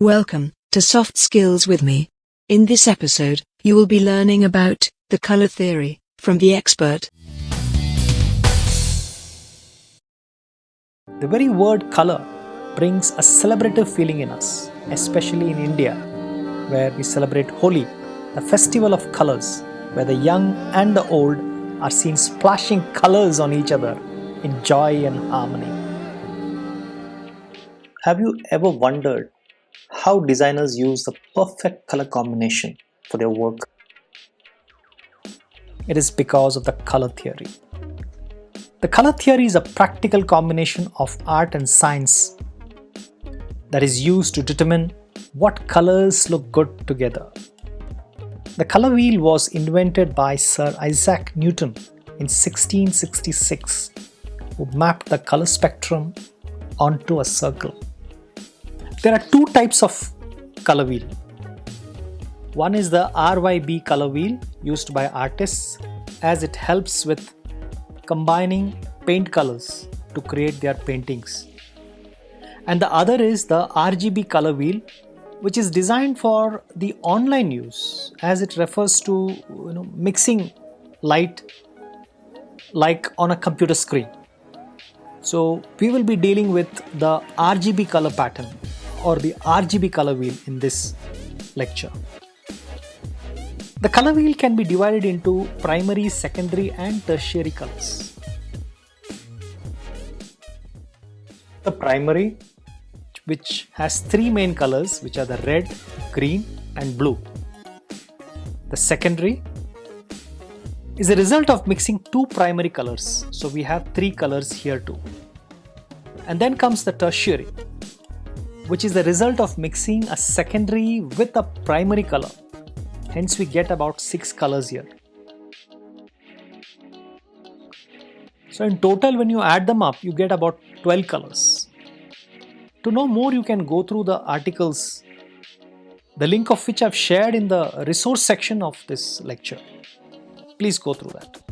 Welcome to Soft Skills with me. In this episode, you will be learning about the color theory from the expert. The very word color brings a celebrative feeling in us, especially in India, where we celebrate Holi, the festival of colors, where the young and the old are seen splashing colors on each other in joy and harmony. Have you ever wondered how designers use the perfect color combination for their work? It is because of the color theory. The color theory is a practical combination of art and science that is used to determine what colors look good together. The color wheel was invented by Sir Isaac Newton in 1666, who mapped the color spectrum onto a circle. There are two types of color wheel. One is the RYB color wheel used by artists, as it helps with combining paint colors to create their paintings. And the other is the RGB color wheel, which is designed for the online use, as it refers to mixing light like on a computer screen. So we will be dealing with the RGB color pattern or the RGB color wheel in this lecture. The color wheel can be divided into primary, secondary and tertiary colors. The primary, which has three main colors, which are the red, green and blue. The secondary is a result of mixing two primary colors, so we have three colors here too. And then comes the tertiary, which is the result of mixing a secondary with a primary color. Hence we get about 6 colors here. So in total, when you add them up, you get about 12 colors. To know more, you can go through the articles, the link of which I've shared in the resource section of this lecture. Please go through that.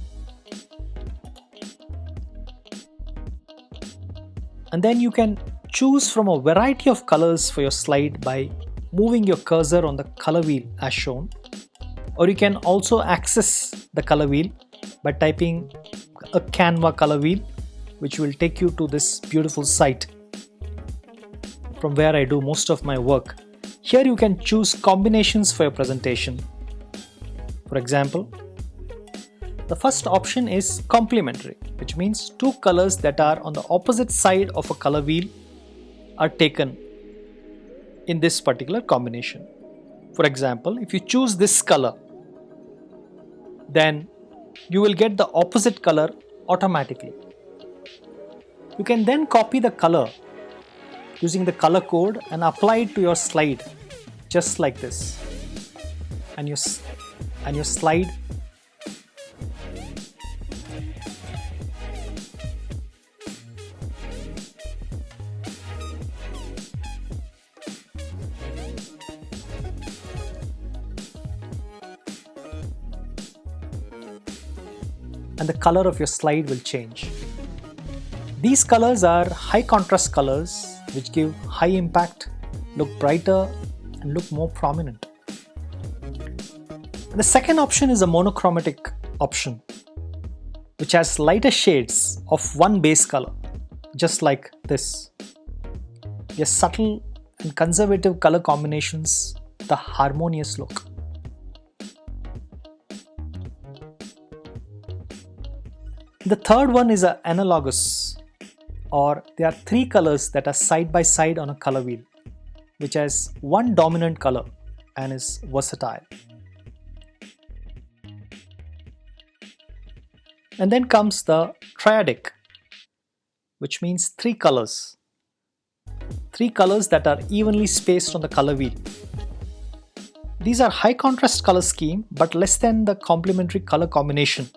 And then you can choose from a variety of colors for your slide by moving your cursor on the color wheel as shown. Or you can also access the color wheel by typing a Canva Colour Wheel, which will take you to this beautiful site from where I do most of my work. Here you can choose combinations for your presentation. For example, the first option is complementary, which means two colors that are on the opposite side of a color wheel are taken in this particular combination. For example, if you choose this color, then you will get the opposite color automatically. You can then copy the color using the color code and apply it to your slide just like this. And your slide and the color of your slide will change. These colors are high contrast colors which give high impact, look brighter and look more prominent. And the second option is a monochromatic option, which has lighter shades of one base color, just like this. Your subtle and conservative color combinations, the harmonious look. The third one is analogous, or there are three colors that are side by side on a color wheel, which has one dominant color and is versatile. And then comes the triadic, which means three colors that are evenly spaced on the color wheel. These are high contrast color scheme but less than the complementary color combination,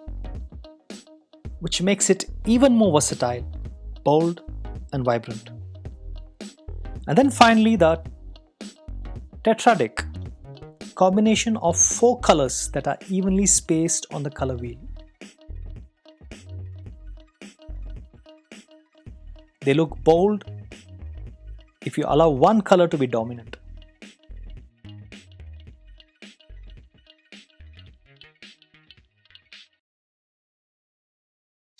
which makes it even more versatile, bold and vibrant. And then finally the tetradic, combination of four colors that are evenly spaced on the color wheel. They look bold if you allow one color to be dominant.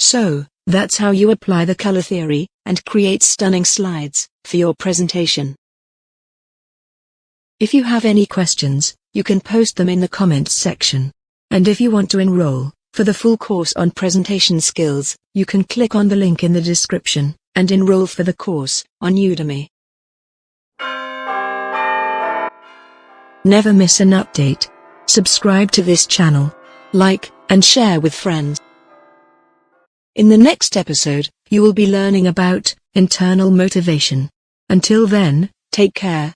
So, that's how you apply the color theory and create stunning slides for your presentation. If you have any questions, you can post them in the comments section. And if you want to enroll for the full course on presentation skills, you can click on the link in the description and enroll for the course on Udemy. Never miss an update. Subscribe to this channel, like, and share with friends. In the next episode, you will be learning about internal motivation. Until then, take care.